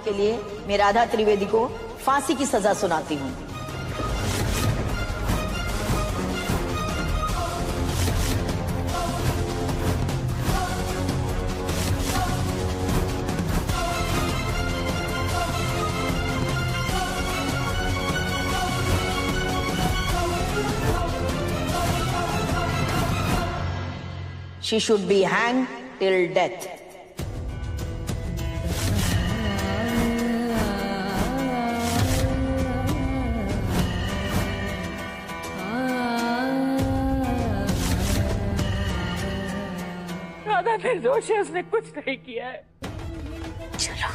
के लिए मैं राधा त्रिवेदी को फांसी की सजा सुनाती हूँ। She should be hanged till death. Radha निर्दोष है, उसने कुछ नहीं किया है। चलो,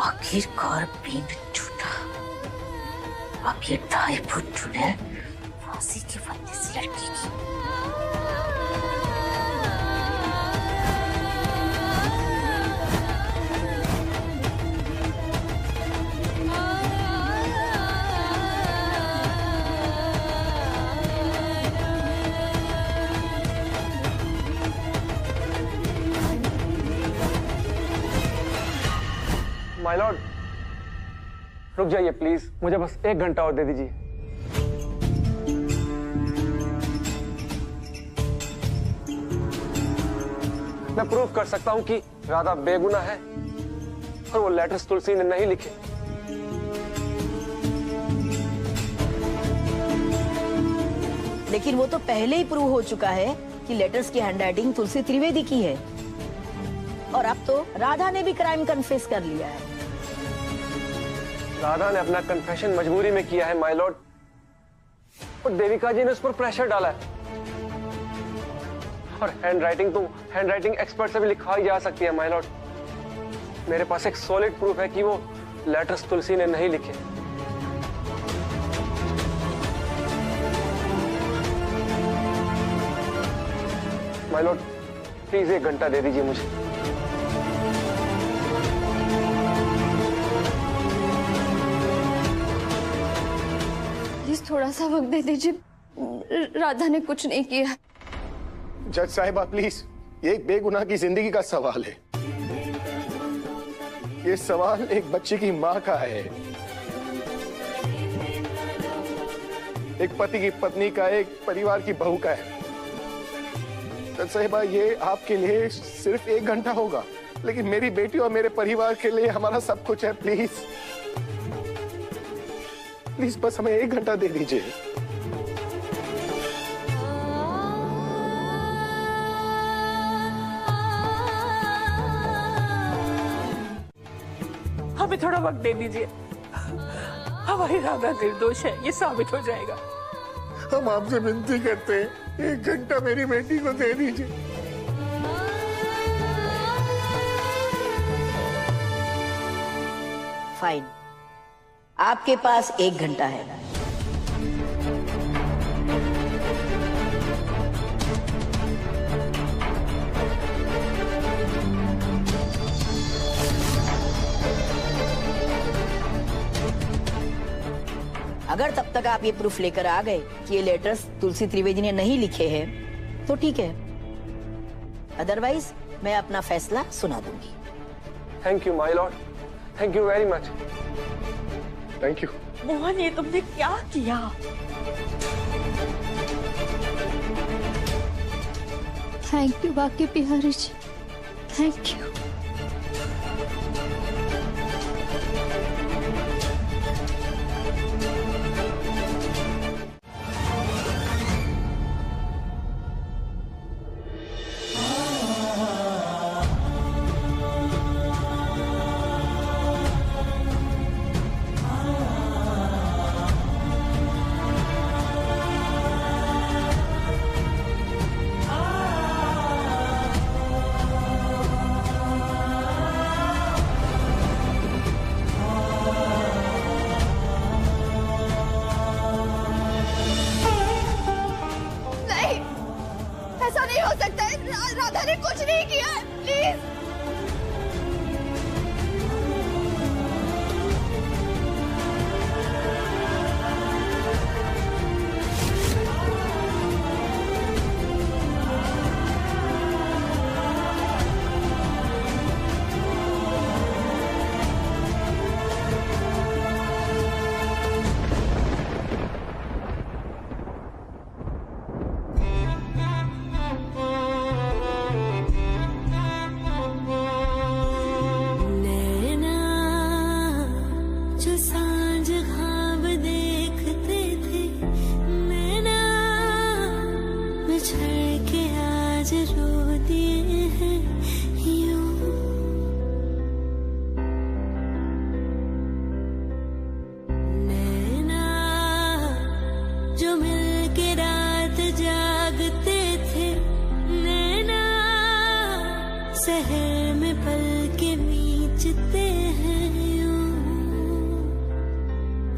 आखिरकार पिंड टूटा। अब ये ढाई फुट ने फांसी के फंदे से लटकेगी। माय लॉर्ड, रुक जाइए प्लीज, मुझे बस 1 घंटा और दे दीजिए। मैं प्रूव कर सकता हूं कि राधा बेगुनाह है और वो लेटर्स तुलसी ने नहीं लिखे। लेकिन वो तो पहले ही प्रूव हो चुका है कि लेटर्स की हैंडराइटिंग तुलसी त्रिवेदी की है, और अब तो राधा ने भी क्राइम कन्फेस कर लिया है। राधा ने अपना कन्फेशन मजबूरी में किया है माय लॉर्ड, और देविका जी ने उस पर प्रेशर डाला है। और हैंडराइटिंग तो हैंडराइटिंग एक्सपर्ट से भी लिखवाई जा सकती है माय लॉर्ड। मेरे पास एक सॉलिड प्रूफ है कि वो लेटर्स तुलसी ने नहीं लिखे। माय लॉर्ड, प्लीज 1 घंटा दे दीजिए मुझे। थोड़ा सा वक्त दे दीजिए, राधा ने कुछ नहीं किया। जज साहिबा प्लीज, ये एक बेगुनाह की जिंदगी का सवाल है। ये सवाल एक बच्चे की माँ का है, एक पति की पत्नी का, एक परिवार की बहू का है। जज साहिबा, ये आपके लिए सिर्फ 1 घंटा होगा, लेकिन मेरी बेटी और मेरे परिवार के लिए हमारा सब कुछ है। प्लीज प्लीज बस हमें 1 घंटा दे दीजिए। हमें थोड़ा वक्त दे दीजिए, हमारी राधा निर्दोष है, ये साबित हो जाएगा। हम आपसे विनती करते हैं, 1 घंटा मेरी बेटी को दे दीजिए। फाइन, आपके पास 1 घंटा है। अगर तब तक आप ये प्रूफ लेकर आ गए कि ये लेटर्स तुलसी त्रिवेदी ने नहीं लिखे हैं तो ठीक है, अदरवाइज मैं अपना फैसला सुना दूंगी। Thank you my Lord, thank you very much. Thank you. Mohan, ये तुमने क्या किया? थैंक यू बाकी बिहारी जी, थैंक यू।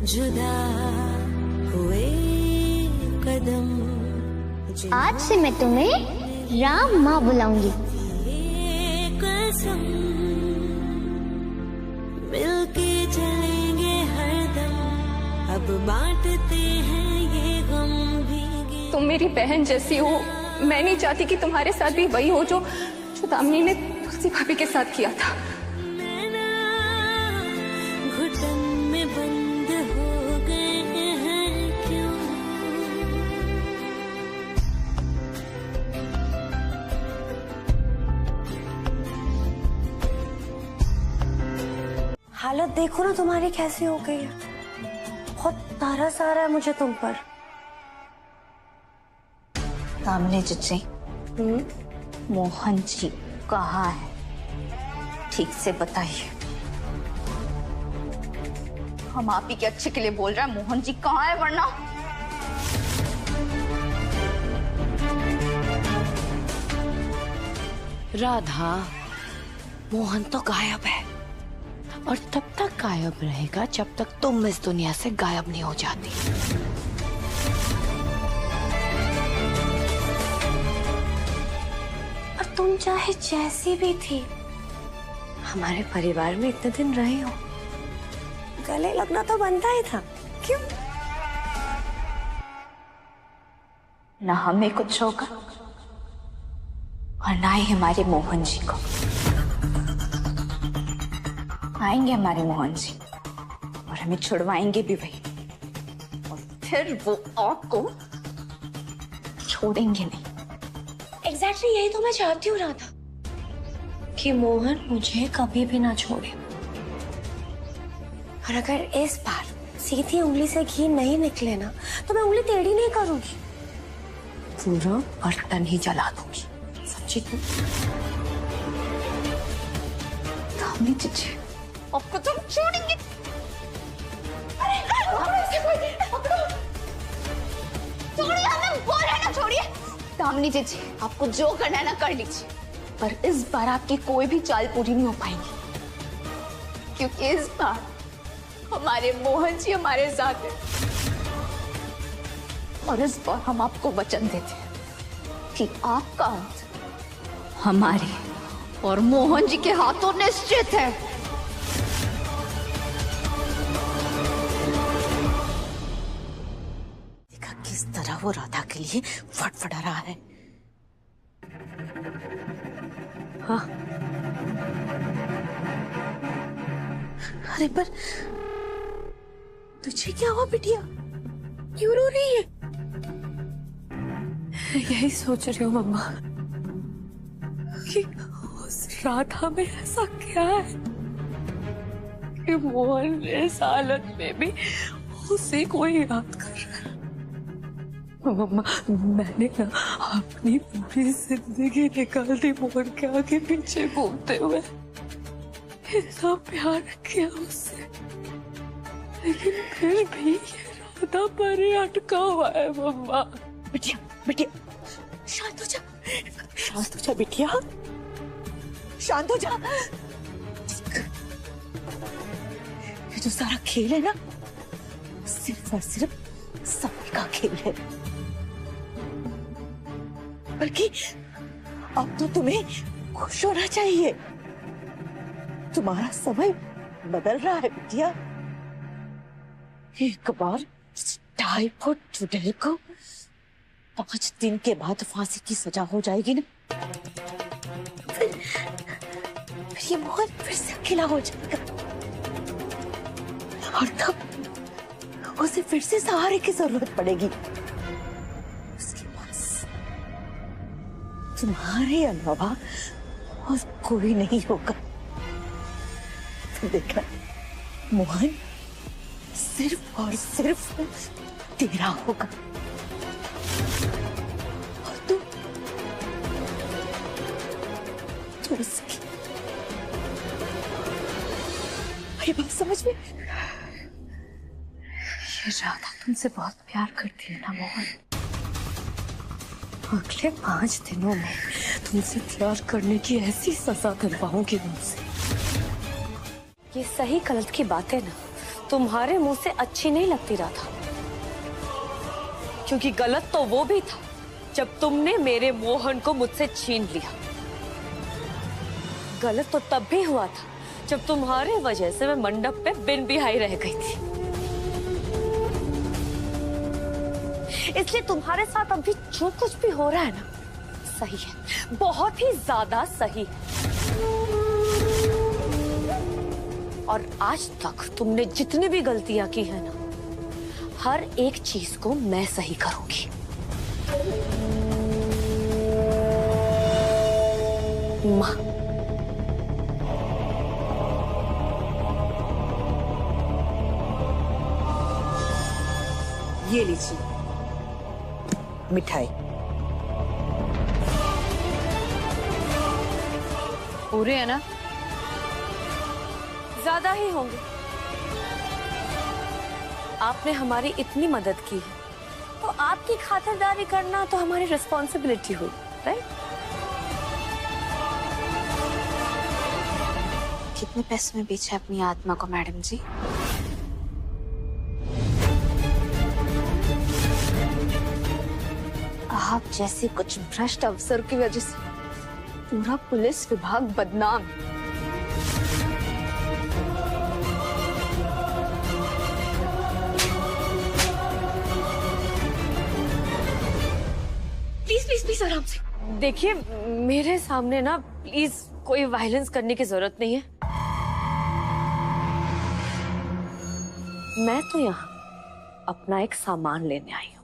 जुदा हुए कदम। आज से मैं तुम्हें राम माँ बुलाऊंगी। कसम मिलके चलेंगे हरदम, अब बांटते हैं ये गम भी। तुम मेरी बहन जैसी हो, मैं नहीं चाहती कि तुम्हारे साथ भी वही हो जो दामिनी ने तुलसी भाभी के साथ किया था। घुटन में बंद हो गए हैं क्यों? हालत देखो ना तुम्हारी कैसी हो गई है। बहुत तरस आ रहा है मुझे तुम पर। दामिनी जीजी, मोहन जी कहाँ है? ठीक से बताइए। हम आप ही के अच्छे के लिए बोल रहे हैं, मोहन जी कहाँ है? वरना राधा, मोहन तो गायब है और तब तक गायब रहेगा जब तक तुम इस दुनिया से गायब नहीं हो जाती। और तुम चाहे जैसी भी थी, हमारे परिवार में इतने दिन रही हो, गले लगना तो बनता ही था। क्यों? ना हमें कुछ होगा और ना ही हमारे मोहन जी को। आएंगे हमारे मोहन जी और हमें छुड़वाएंगे भी वही, और फिर वो आपको छोड़ेंगे नहीं। एग्जैक्टली यही तो मैं चाहती हूँ राधा, कि मोहन मुझे कभी भी ना छोड़े। और अगर इस बार सीधी उंगली से घी नहीं निकले ना, तो मैं उंगली टेढ़ी नहीं करूंगी, पूरा बर्तन ही जला दूंगी। समझी तुम? दामिनी जीजी, आपको तुम छोड़ेंगे? छोड़िए, हमें बोल रहे ना छोड़िए। दामिनी जीजी, आपको जो करना है ना कर लीजिए, पर इस बार आपकी कोई भी चाल पूरी नहीं हो पाएगी, क्योंकि इस बार हमारे मोहन जी हमारे साथ हैं। और इस बार हम आपको वचन देते हैं कि आपका अंत हमारे और मोहन जी के हाथों निश्चित है। देखा किस तरह वो राधा के लिए फटफटा रहा है। हाँ, अरे पर तुझे क्या हुआ बिटिया? क्यों रो रही है? यही सोच रही हूँ मम्मा कि उस राधा में ऐसा क्या है कि मोहन इस हालत में भी उसे कोई याद कर रहा है। मम्मा, मैंने ना अपनी पूरी जिंदगी निकाल दी मोहन के आगे पीछे घूमते हुए, इतना प्यार किया उससे, लेकिन फिर भी ये राधा पर ही अटका हुआ है। मम्मा, बिटिया बिटिया शांत हो जा, शांत हो जा बिटिया, शांत हो जा। ये जो सारा खेल है ना, सिर्फ और सिर्फ समय का खेल है। बल्कि अब तो तुम्हें खुश होना चाहिए, तुम्हारा समय बदल रहा है बिटिया। एक बार टाइफाइड चुड़ैल को 5 दिन के बाद फांसी की सजा हो जाएगी ना, फिर ये मोहन फिर से अकेला हो जाएगा, और तब उसे फिर से सहारे की जरूरत पड़ेगी। उसके पास तुम्हारे अलावा और कोई नहीं होगा। तो देखना, मोहन सिर्फ और सिर्फ तेरा होगा, और तू उसकी। ये बात समझ में? ये राधा तुमसे बहुत प्यार करती है ना मोहन? अगले 5 दिनों में तुमसे प्यार करने की ऐसी सजा दिलवाऊंगी तुमसे। ये सही गलत की बातें ना तुम्हारे मुंह से अच्छी नहीं लगती राधा, क्योंकि गलत तो वो भी था जब तुमने मेरे मोहन को मुझसे छीन लिया। गलत तो तब भी हुआ था जब तुम्हारे वजह से मैं मंडप पे बिन बिहाई रह गई थी। इसलिए तुम्हारे साथ अभी जो कुछ भी हो रहा है ना, सही है, बहुत ही ज्यादा सही है। और आज तक तुमने जितनी भी गलतियां की है ना, हर एक चीज को मैं सही करूंगी। माँ, ये लीजिए मिठाई। पूरे है ना? ज्यादा ही होंगे। आपने हमारी इतनी मदद की है, तो आपकी खातिरदारी करना तो हमारी रिस्पॉन्सिबिलिटी हुई, राइट? कितने पैसे में बेचा अपनी आत्मा को मैडम जी? आप जैसे कुछ भ्रष्ट अफसर की वजह से पूरा पुलिस विभाग बदनाम। प्लीज आराम से देखिए, मेरे सामने ना प्लीज कोई वायलेंस करने की जरूरत नहीं है। मैं तो यहाँ अपना एक सामान लेने आई हूँ।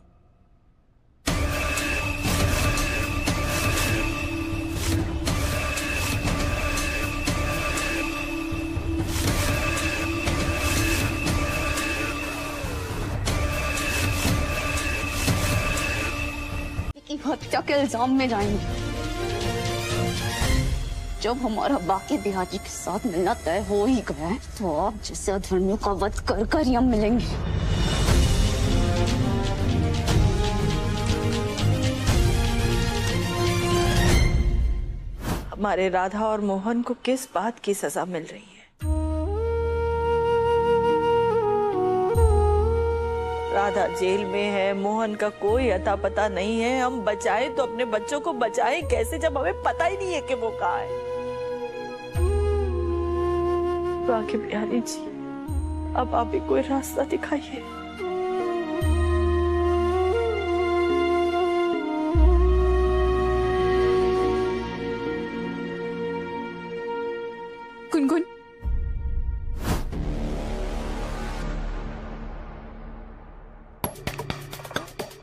हत्या के इल्जाम में जाएंगे। जब हमारा बाकी देहाती के साथ मिलना तय हो ही गया है, तो आप जैसे अधर्मियों का वध कर कर ही हम मिलेंगे। हमारे राधा और मोहन को किस बात की सजा मिल रही है? राधा जेल में है, मोहन का कोई अता पता नहीं है। हम बचाए तो अपने बच्चों को बचाए कैसे, जब हमें पता ही नहीं है कि वो कहाँ है? बाकी बिहारी जी, अब आप ही कोई रास्ता दिखाइए। गुनगुन,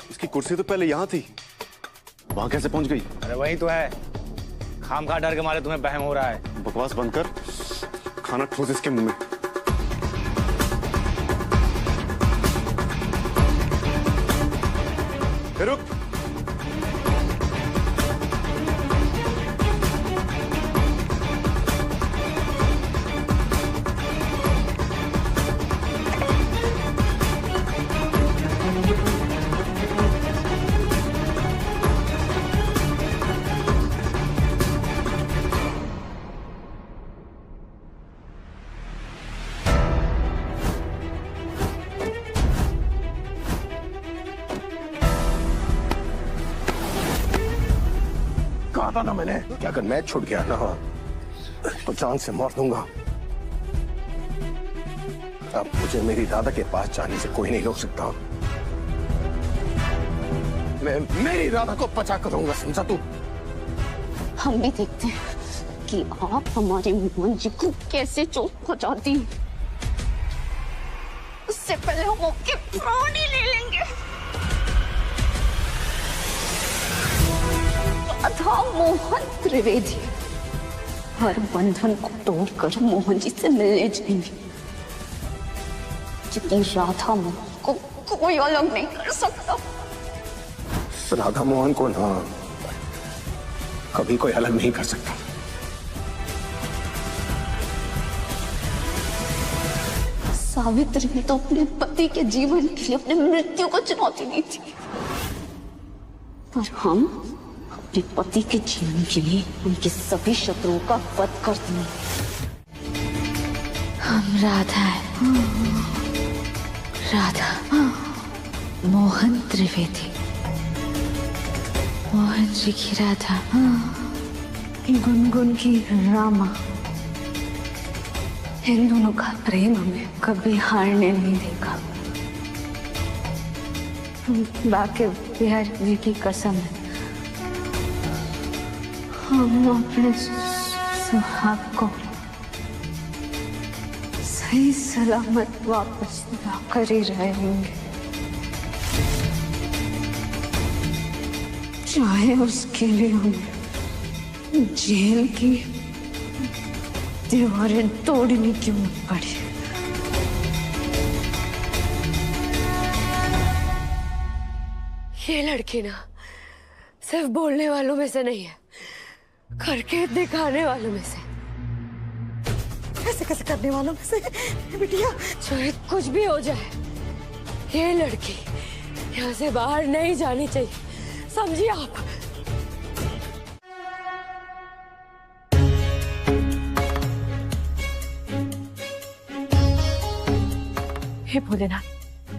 इसकी कुर्सी तो पहले यहाँ थी, वहां कैसे पहुंच गई? अरे वही तो है, खामखा डर के मारे तुम्हें बहम हो रहा है। बकवास बंद कर, खाना ठोस इसके मुंह में। रुक, कहा था ना मैंने कि अगर मैच छूट गया ना तो जान से मार दूंगा। अब मुझे मेरी दादा के पास जाने से कोई नहीं रोक सकता। मैं मेरी दादा को बचा कर दूंगा, समझा तू? हम भी देखते हैं कि आप हमारे मोहन जी को कैसे चोट पहुंचाती हैं। उससे पहले हम आपके प्राण ही ले लेंगे। अथा मोहन त्रिवेदी हर बंधन को तोड़कर मोहन जी से मिलने जाएंगे। जितनी राधा मोहन को कोई अलग नहीं कर सकता। राधा मोहन को ना कभी कोई अलग नहीं कर सकता। सावित्री ने तो अपने पति के जीवन के लिए अपने मृत्यु को चुनौती दी थी, पर हम अपने पति के जीवन के लिए उनके सभी शत्रुओं का वध कर देंगे। हम राधा है। राधा, मोहन त्रिवेदी, मोहन जी की राधा, गुनगुन की रामा। इन दोनों का प्रेम हमें कभी हारने नहीं देगा। बाकी बिहारी जी की कसम है, हम अपने सुहाग को सही सलामत वापस ला कर ही रहेंगे, चाहे उसके लिए हमें जेल की दीवारें तोड़नी क्यों न पड़े। ये लड़की ना सिर्फ बोलने वालों में से नहीं है, करके दिखाने वालों में से। कैसे कैसे करने वालों में से बिटिया? चाहे कुछ भी हो जाए, ये लड़की यहाँ से बाहर नहीं जानी चाहिए, समझिए आप। हे भोलेनाथ,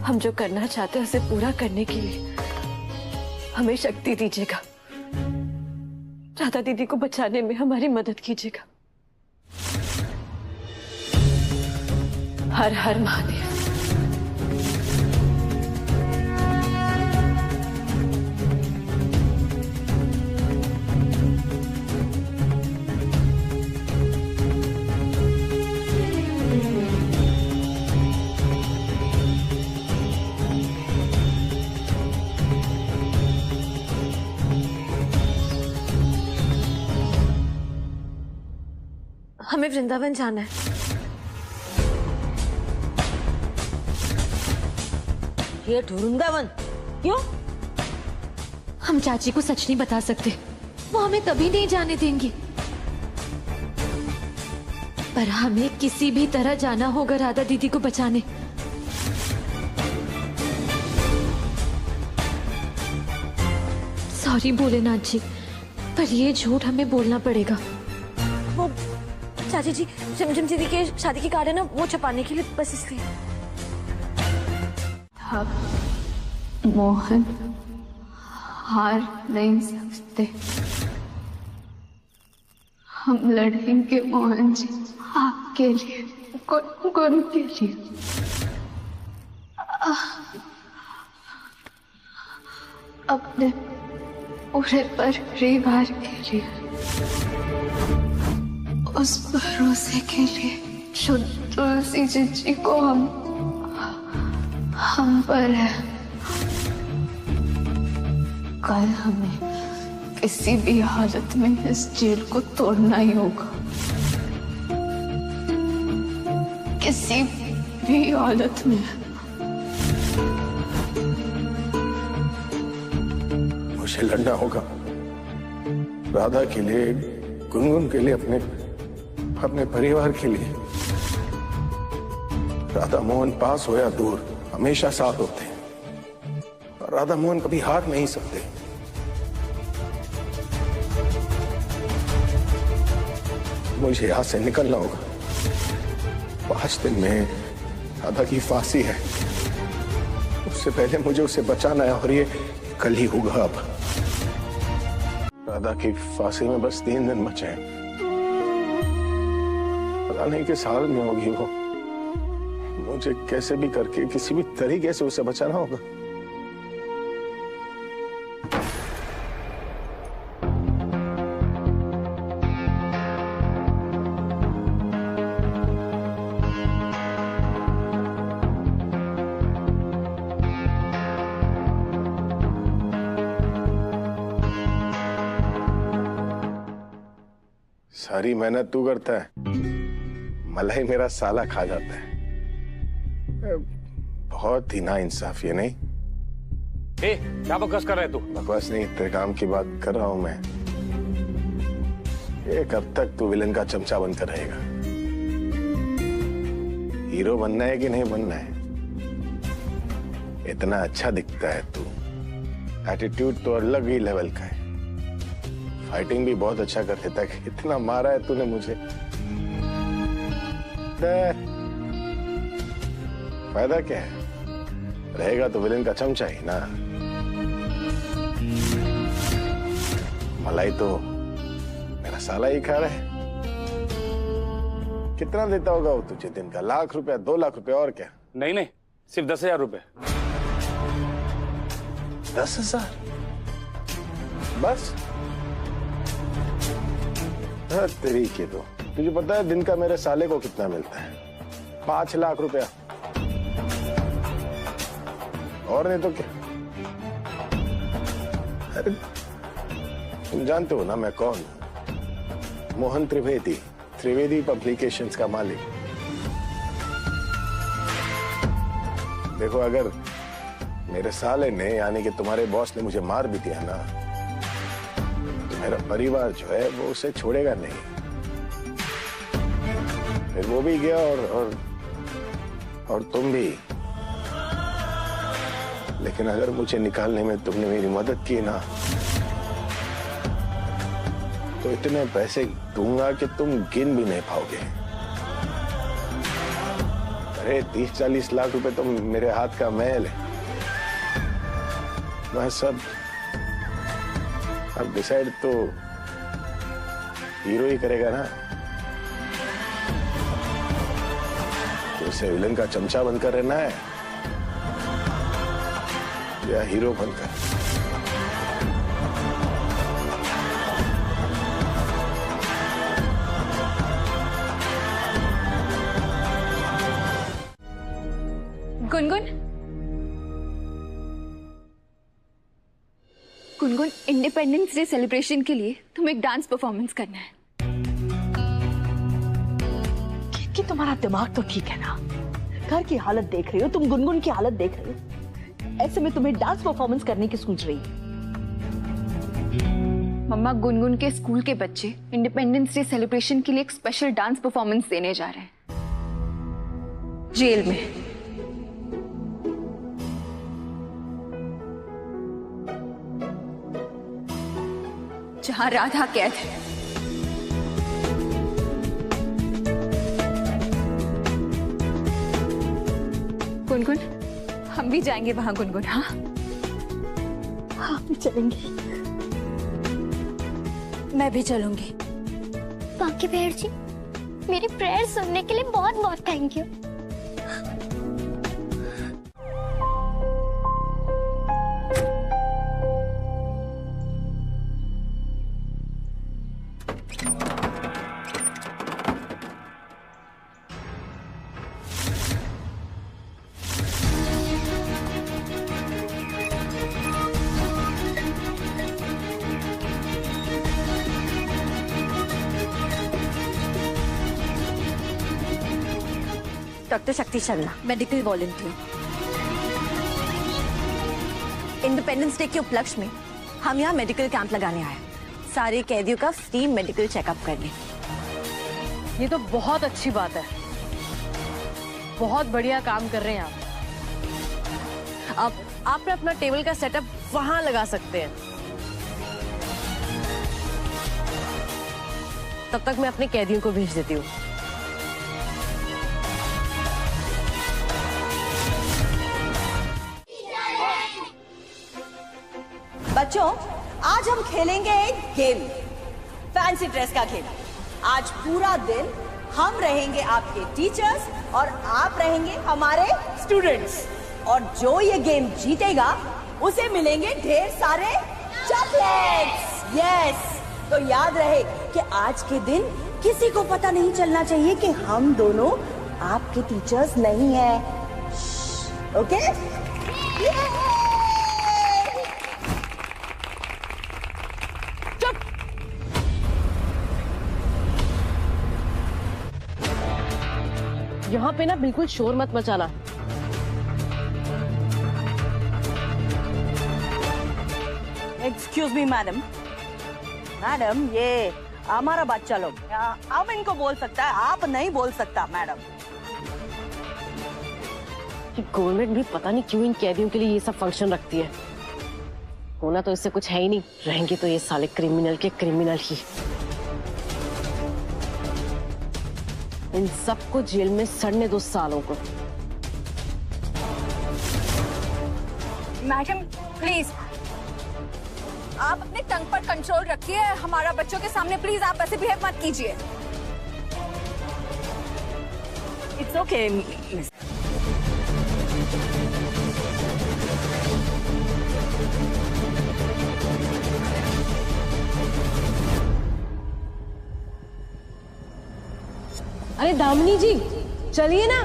हम जो करना चाहते हैं उसे पूरा करने के लिए हमें शक्ति दीजिएगा। राधा दीदी को बचाने में हमारी मदद कीजिएगा। हर हर महादेव। हमें वृंदावन जाना है। ये वृंदावन क्यों? हम चाची को सच नहीं बता सकते, वो हमें कभी नहीं जाने देंगी, पर हमें किसी भी तरह जाना होगा राधा दीदी को बचाने। सॉरी भोलेनाथ जी, पर ये झूठ हमें बोलना पड़ेगा। वो चाची जी, झिमझिम दीदी के शादी की कार्ड है ना, वो छपाने के लिए, बस इसलिए। मोहन हार नहीं सकते, हम लड़ेंगे मोहन जी, आपके लिए, गुन के लिए। अपने पूरे परिवार के लिए, उस भरोसे के लिए जो तुलसी जी को हम पर है। कल हमें किसी भी हालत में इस जेल को तोड़ना ही होगा, किसी भी हालत में। मुझे लड़ना होगा राधा के लिए, गुनगुन के लिए, अपने परिवार के लिए। राधा मोहन पास हो या दूर हमेशा साथ होते हैं, और राधा मोहन कभी हार नहीं सकते। मुझे यहां से निकलना होगा। 5 दिन में राधा की फांसी है, उससे पहले मुझे उसे बचाना है, और ये कल ही होगा। अब राधा की फांसी में बस 3 दिन बचे हैं। पता नहीं किस हाल में होगी वो। मुझे कैसे भी करके, किसी भी तरीके से उसे बचाना होगा। सारी मेहनत तू करता है, मलाई मेरा साला खा जाता है। बहुत ही नाइंसाफ, ये नहीं? क्या बकवास कर रहे तू? बकवास नहीं, तेरे काम की बात कर रहा हूं मैं। ये कब तक तू विलन का चमचा बनकर रहेगा? हीरो बनना है कि नहीं बनना है? इतना अच्छा दिखता है तू, एटीट्यूड तो अलग ही लेवल का है, फाइटिंग भी बहुत अच्छा कर लेता है। इतना मारा है तूने मुझे, फायदा क्या है? रहेगा तो विलेन का चमचा ही ना। मलाई तो मेरा साला ही खा रहा है। कितना देता होगा वो तुझे दिन का? 1 लाख रुपया, 2 लाख रुपया, और क्या? नहीं नहीं, सिर्फ 10,000 रुपए। 10,000 बस? तरीके तो तुझे पता है दिन का मेरे साले को कितना मिलता है? 5 लाख रुपया। और नहीं तो क्या? अरे तुम जानते हो ना मैं कौन हूं? मोहन त्रिवेदी, त्रिवेदी पब्लिकेशंस का मालिक। देखो, अगर मेरे साले ने यानी कि तुम्हारे बॉस ने मुझे मार भी दिया ना, तो मेरा परिवार जो है वो उसे छोड़ेगा नहीं। फिर वो भी गया और तुम भी। लेकिन अगर मुझे निकालने में तुमने मेरी मदद की ना, तो इतने पैसे दूंगा कि तुम गिन भी नहीं पाओगे। अरे 30-40 लाख रुपए तो मेरे हाथ का मैल है। मैं सब अब डिसाइड तो हीरो ही करेगा ना। तो उसे विलन का चमचा बनकर रहना है या हीरो बनकर? Gungun, Gungun, independence day celebration के लिए तुम्हें एक डांस परफॉर्मेंस करना है। कि तुम्हारा दिमाग तो ठीक है ना? घर की हालत देख रही हो तुम, गुनगुन की हालत देख रही हो, ऐसे में तुम्हें डांस परफॉर्मेंस करने की सोच रही? मम्मा, गुनगुन के स्कूल के बच्चे इंडिपेंडेंस डे सेलिब्रेशन के लिए एक स्पेशल डांस परफॉर्मेंस देने जा रहे हैं जेल में। जहां राधा कैद है। गुनगुन, हम भी जाएंगे वहां गुनगुन। हाँ हाँ, भी चलेंगे। मैं भी चलूंगी। बाकी भेड़ जी, मेरी प्रेयर सुनने के लिए बहुत बहुत थैंक यू। डॉक्टर शक्ति Sharma, medical volunteer. Independence day के उपलक्ष्य में हम यहाँ मेडिकल कैंप लगाने आए, सारे कैदियों का फ्री मेडिकल चेकअप करने। ये तो बहुत अच्छी बात है, बहुत बढ़िया काम कर रहे हैं आप। आप अपना टेबल का सेटअप वहां लगा सकते हैं। तब तक मैं अपने कैदियों को भेज देती हूँ। बच्चों, आज हम खेलेंगे एक गेम, फैंसी ड्रेस का खेल। आज पूरा दिन हम रहेंगे आपके टीचर्स और आप रहेंगे हमारे स्टूडेंट्स, और जो ये गेम जीतेगा उसे मिलेंगे ढेर सारे चॉकलेट्स। यस, तो याद रहे कि आज के दिन किसी को पता नहीं चलना चाहिए कि हम दोनों आपके टीचर्स नहीं हैं। ओके? यहाँ पे ना बिल्कुल शोर मत मचाना। Excuse me madam. मैडम, ये हमारा बच्चा लोग, हम इनको बोल सकता है, आप नहीं बोल सकता मैडम। गवर्नमेंट भी पता नहीं क्यों इन कैदियों के लिए ये सब फंक्शन रखती है। होना तो इससे कुछ है ही नहीं, रहेंगे तो ये साले क्रिमिनल के क्रिमिनल ही। इन सबको जेल में सड़ने दो सालों को। मैडम प्लीज आप अपने टंग पर कंट्रोल रखिए, हमारा बच्चों के सामने प्लीज आप ऐसे बिहेव मत कीजिए। It's okay miss. अरे दामिनी जी चलिए ना।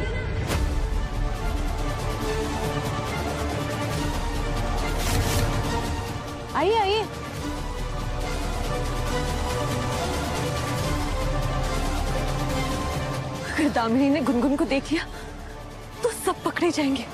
आइए आइए। अगर दामिनी ने गुनगुन को देख लिया तो सब पकड़े जाएंगे।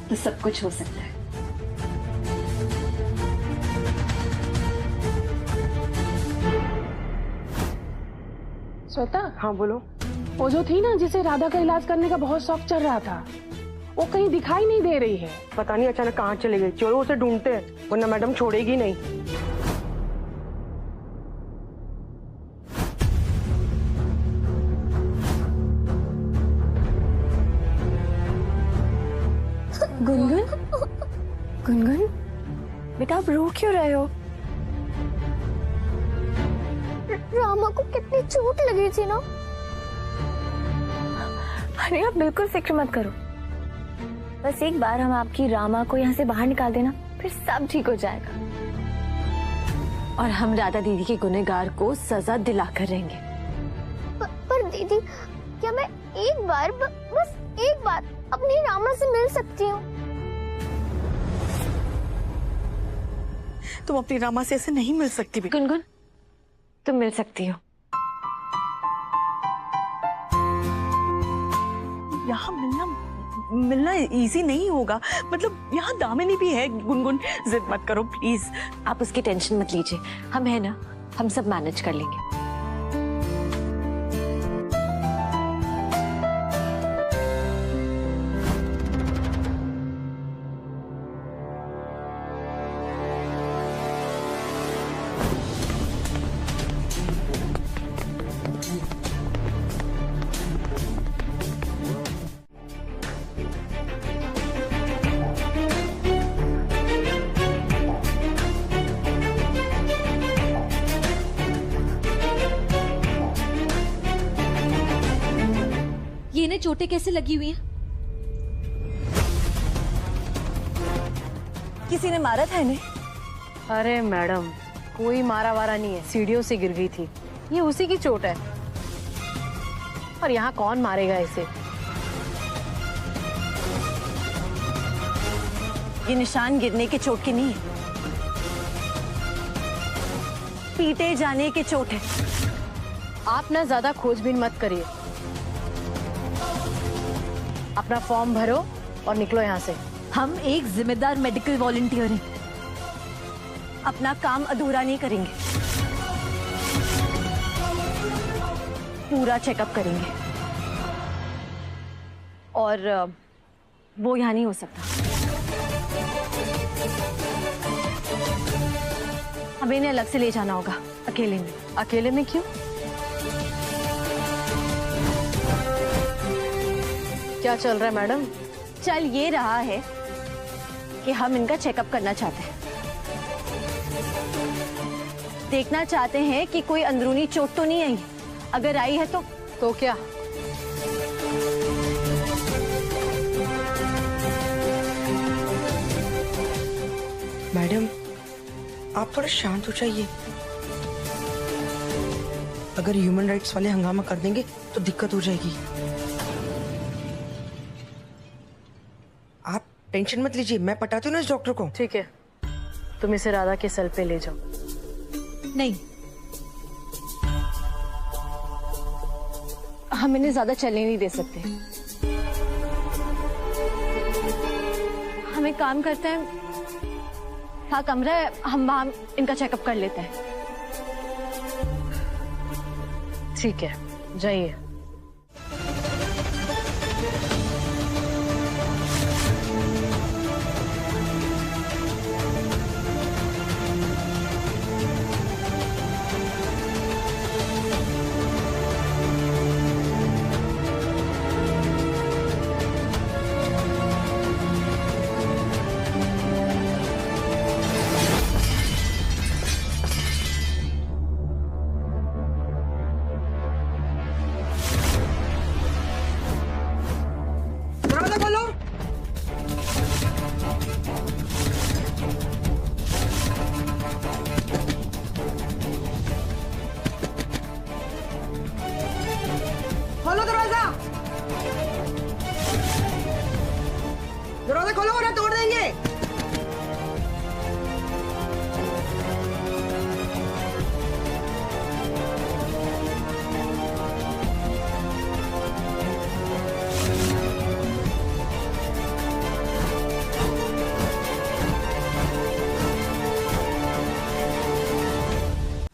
तो सब कुछ हो सकता है। श्वेता। हाँ बोलो। वो जो थी ना जिसे राधा का इलाज करने का बहुत शौक चल रहा था, वो कहीं दिखाई नहीं दे रही है। पता नहीं अचानक कहाँ चले गई। चलो उसे ढूंढते हैं, वरना मैडम छोड़ेगी नहीं। गुनगुन, गुनगुन बेटा आप रो क्यों रहे हो? रामा को कितनी चोट लगी थी ना। अरे आप बिल्कुल फिक्र मत करो, बस एक बार हम आपकी रामा को यहाँ से बाहर निकाल देना, फिर सब ठीक हो जाएगा। और हम राधा दीदी के गुनहगार को सजा दिलाकर रहेंगे। पर दीदी, क्या मैं एक बार बस एक बार अपनी रामा से मिल सकती हूँ? तुम अपनी रामा से ऐसे नहीं मिल सकती। गुनगुन तुम मिल सकती हो। यहाँ मिलना इजी नहीं होगा। मतलब यहाँ दामिनी भी है। गुनगुन जिद मत करो प्लीज। आप उसकी टेंशन मत लीजिए, हम है ना, हम सब मैनेज कर लेंगे। ये इन्हें चोटें कैसे लगी हुई हैं? किसी ने मारा था इन्हें? अरे मैडम, कोई मारा वारा नहीं है, सीढ़ियों से गिर गई थी। ये उसी की चोट है। और यहाँ कौन मारेगा इसे? ये निशान गिरने के चोट के नहीं है, पीटे जाने के चोट है। आप ना ज्यादा खोजबीन मत करिए, अपना फॉर्म भरो और निकलो यहाँ से। हम एक जिम्मेदार मेडिकल वॉलंटियर हैं, अपना काम अधूरा नहीं करेंगे, पूरा चेकअप करेंगे। और वो यहाँ नहीं हो सकता। हमें इन्हें अलग से ले जाना होगा, अकेले में। अकेले में क्यों? क्या चल रहा है मैडम? चल ये रहा है कि हम इनका चेकअप करना चाहते हैं, देखना चाहते हैं कि कोई अंदरूनी चोट तो नहीं आई। अगर आई है तो क्या? मैडम आप थोड़ा शांत हो जाइए। अगर ह्यूमन राइट्स वाले हंगामा कर देंगे तो दिक्कत हो जाएगी। टेंशन मत लीजिए, मैं पटाती हूँ ना इस डॉक्टर को। ठीक है, तुम इसे राधा के सेल पे ले जाओ। नहीं, हम इन्हें ज्यादा चलने नहीं दे सकते। हम एक काम करते हैं, हाँ कमरा है, हम वहां इनका चेकअप कर लेते हैं। ठीक है, जाइए। खोलो दरवाजा, दरवाजा खोलो वरना तोड़ देंगे।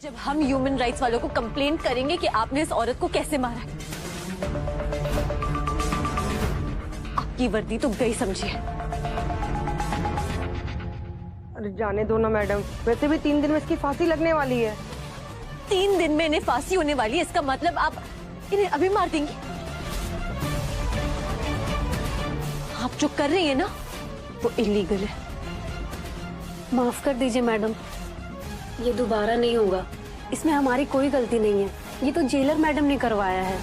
जब हम ह्यूमन राइट्स वालों को कंप्लेंट करेंगे कि आपने इस औरत को कैसे मारा है, आपकी वर्दी तो गई समझिए। अरे जाने दो ना मैडम, वैसे भी 3 दिन में इसकी फांसी लगने वाली है। 3 दिन में इन्हें फांसी होने वाली है, इसका मतलब आप इन्हें अभी मार देंगी? आप जो कर रही है ना वो इलीगल है। माफ कर दीजिए मैडम, ये दोबारा नहीं होगा। इसमें हमारी कोई गलती नहीं है, ये तो जेलर मैडम ने करवाया है।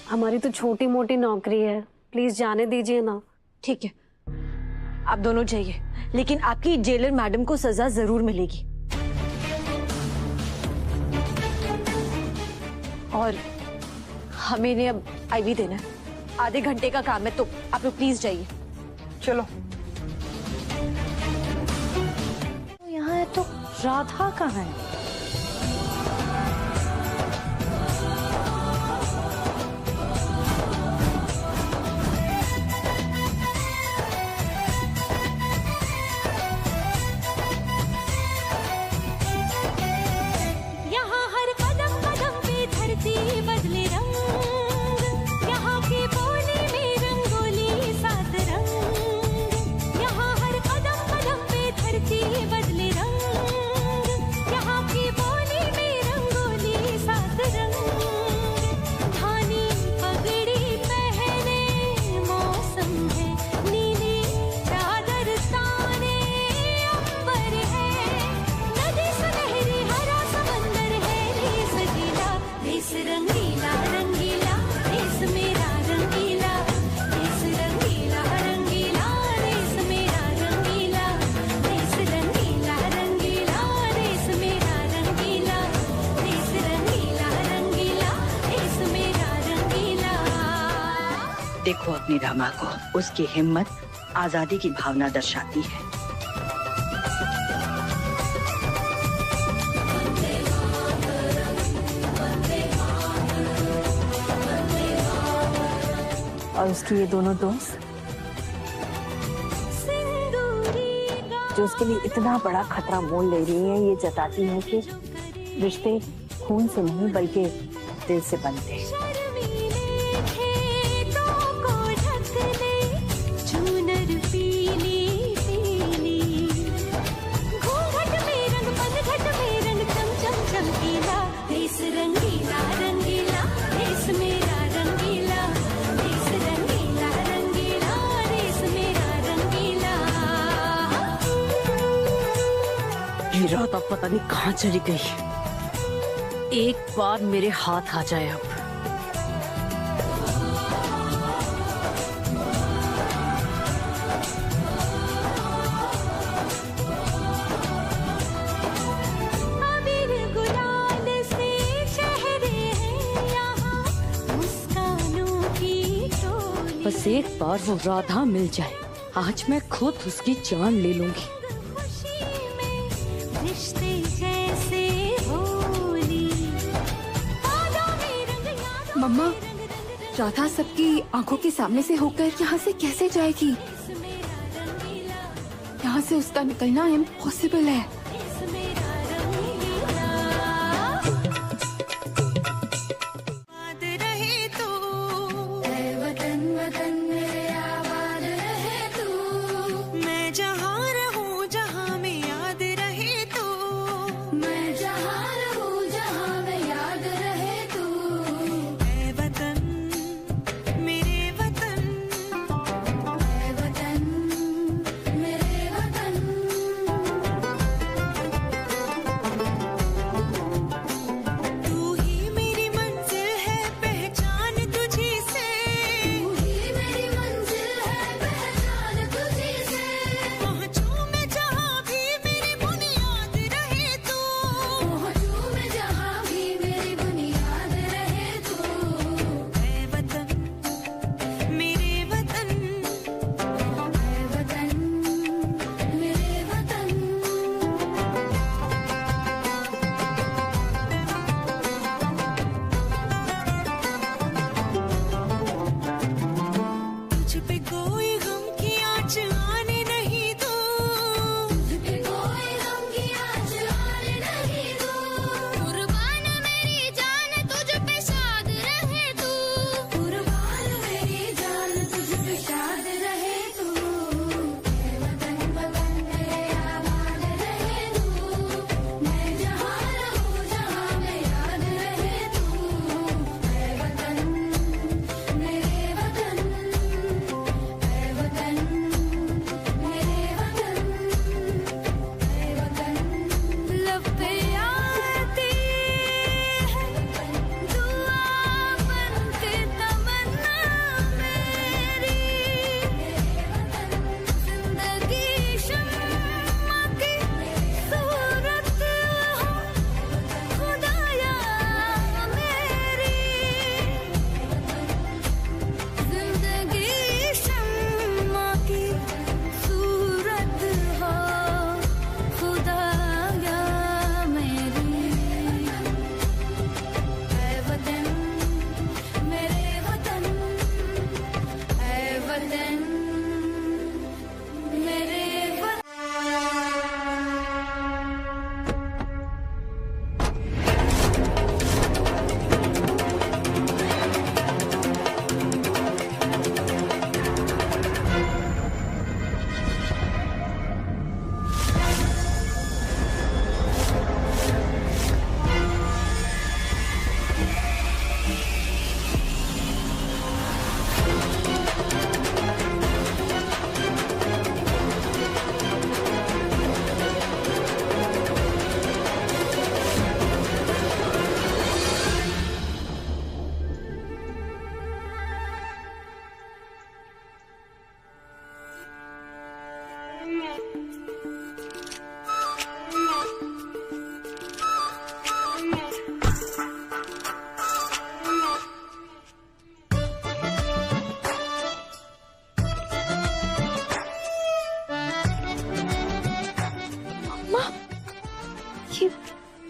हमारी तो छोटी मोटी नौकरी है, प्लीज जाने दीजिए ना। ठीक है, आप दोनों जाइए, लेकिन आपकी जेलर मैडम को सजा जरूर मिलेगी। और हमें इन्हें अब आईवी देना है, आधे घंटे का काम है, तो आप लोग प्लीज जाइए। चलो। यहाँ है तो राधा कहाँ है? यहाँ हर कदम कदम पे धरती बदले रंग, यहाँ की बोली में रंगोली सात रंग। यहाँ हर कदम कदम पे धरती बदले रंग, यहाँ की बोली में रंगोली सात रंग। धानी पगड़ी पहने मौसम है, नीली चादर ताने अंबर है। नदी सुनहरी हरा समंदर है, देश गीला देश रंगीला रंगीला, देश मेरा रंगीला, देश रंगीला रंगीला, देश मेरा रंगीला, देश रंगीला रंगीला, देश मेरा रंगीला, देश रंगीला रंगीला, देश मेरा रंगीला। देखो अपनी रामा को, उसकी हिम्मत आजादी की भावना दर्शाती है। और उसकी ये दोनों दोस्त जो उसके लिए इतना बड़ा खतरा मोल ले रही हैं, ये जताती है कि रिश्ते खून से नहीं बल्कि दिल से बनते हैं। चूनर पीली पीली, घूंघट में रंग पनघट में रंग, चम चम चमकीला, देश रंगीला रंगीला, देश मेरा रंगीला, देश रंगीला रंगीला, देश मेरा रंगीला। ये राधा पता नहीं कहाँ चली गई। एक बार मेरे हाथ आ जाए अब। अबीर गुलाल से चेहरे हैं यहाँ, मुस्कानों की टोली। बस एक बार वो राधा मिल जाए, आज मैं खुद उसकी जान ले लूंगी। रिश्ते जैसे होली। मम्मा, राधा सबकी आंखों के सामने से होकर यहाँ से कैसे जाएगी? यहाँ से उसका निकलना इम्पॉसिबल है।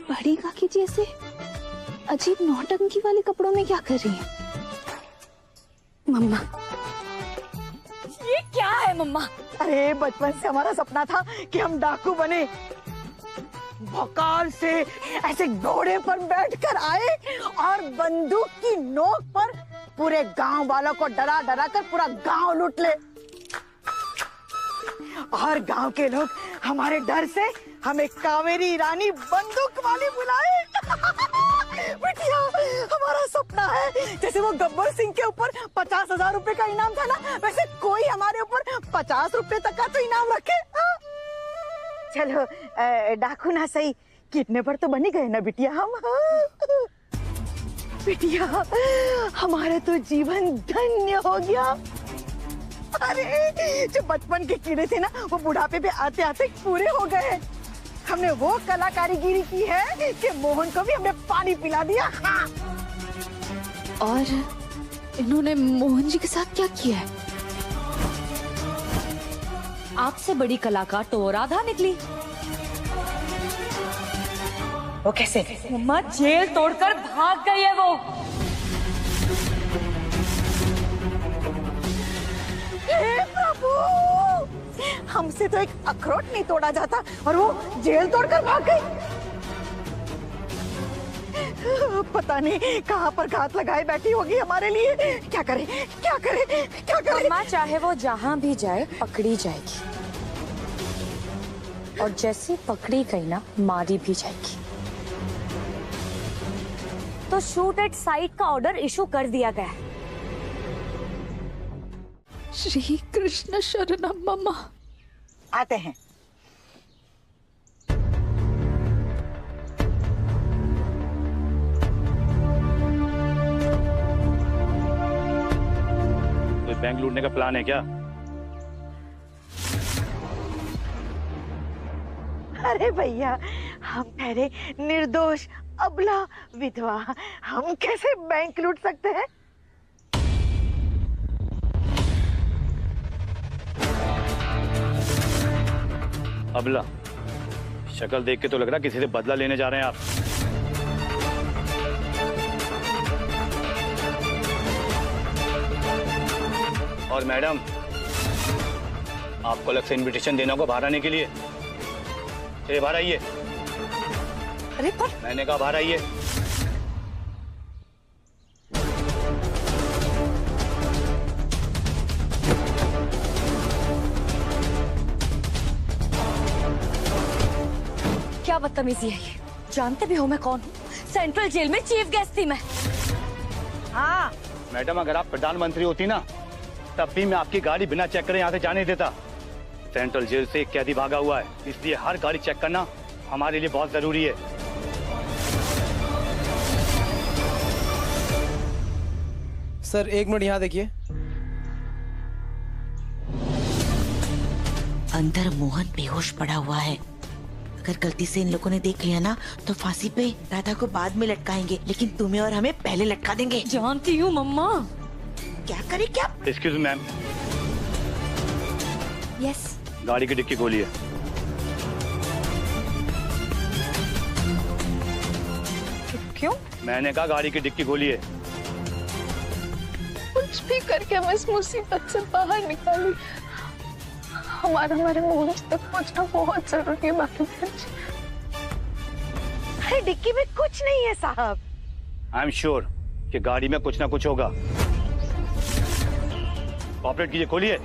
बड़ी काकी जैसे अजीब नौटंकी वाले कपड़ों में क्या कर रही है? मम्मा, ये क्या है मम्मा? अरे बचपन से हमारा सपना था कि हम डाकू बने। भौकाल से ऐसे घोड़े पर बैठकर आए और बंदूक की नोक पर पूरे गांव वालों को डरा डरा कर पूरा गांव लूट ले। और गांव के लोग हमारे डर से हमें कावेरी रानी बंदूक वाली बुलाए। बिटिया, हमारा सपना है जैसे वो गब्बर सिंह के ऊपर 50,000 रुपए का इनाम था ना, वैसे कोई हमारे ऊपर 50 रुपए तक का तो इनाम रखे। चलो डाकू ना सही, कितने पर तो बनी गए ना बिटिया हम। बिटिया, हमारा तो जीवन धन्य हो गया। अरे जो बचपन के कीड़े थे ना, वो बुढ़ापे पे आते आते पूरे हो गए। हमने वो कला कारीगिरी की है कि मोहन को भी हमने पानी पिला दिया। हाँ। और इन्होंने मोहन जी के साथ क्या किया है? आपसे बड़ी कलाकार तो राधा निकली। वो कैसे? मम्मा जेल तोड़कर भाग गई है वो। हे प्रभु, हमसे तो एक अखरोट नहीं तोड़ा जाता और वो जेल तोड़कर भाग गई। पता नहीं कहाँ पर घात लगाए बैठी होगी हमारे लिए। क्या करे, क्या करे, क्या करे? अम्मा चाहे वो जहाँ भी जाए पकड़ी जाएगी, और जैसे पकड़ी गई ना मारी भी जाएगी। तो शूट एट साइट का ऑर्डर इशू कर दिया गया है। श्री कृष्ण शरणम मम्मा। आते हैं। कोई बैंक लूटने का प्लान है क्या? अरे भैया, हम ठहरे निर्दोष अबला विधवा, हम कैसे बैंक लूट सकते हैं? अबला, शक्ल देख के तो लग रहा किसी से बदला लेने जा रहे हैं आप। और मैडम, आपको अलग से इनविटेशन देना होगा बाहर आने के लिए। चलिए बाहर आइए। अरे पर मैंने कहा बाहर आइए। क्या बदतमीजी है ये? जानते भी हो मैं कौन हूँ? सेंट्रल जेल में चीफ गेस्ट थी मैं। हाँ मैडम, अगर आप प्रधानमंत्री होती ना तब भी मैं आपकी गाड़ी बिना चेक करे यहाँ से जाने देता। सेंट्रल जेल से एक कैदी भागा हुआ है, इसलिए हर गाड़ी चेक करना हमारे लिए बहुत जरूरी है। सर 1 मिनट यहाँ देखिए। अंदर मोहन बेहोश पड़ा हुआ है। अगर गलती से इन लोगों ने देख लिया ना तो फांसी पे राधा को बाद में लटकाएंगे, लेकिन तुम्हें और हमें पहले लटका देंगे। जानती हूँ मम्मा। क्या करे क्या? Excuse ma'am. यस। गाड़ी की डिक्की खोलिए। क्यों? मैंने कहा गाड़ी की डिक्की खोलिए। कुछ भी करके हमें इस मुसीबत से बाहर निकाली। हमारे मोहन तक पहुंचना बहुत जरूरी है बाकी। अरे डिक्की में कुछ नहीं है साहब। आई एम श्योर कि गाड़ी में कुछ ना कुछ होगा। ऑपरेट कीजिए, खोलिए।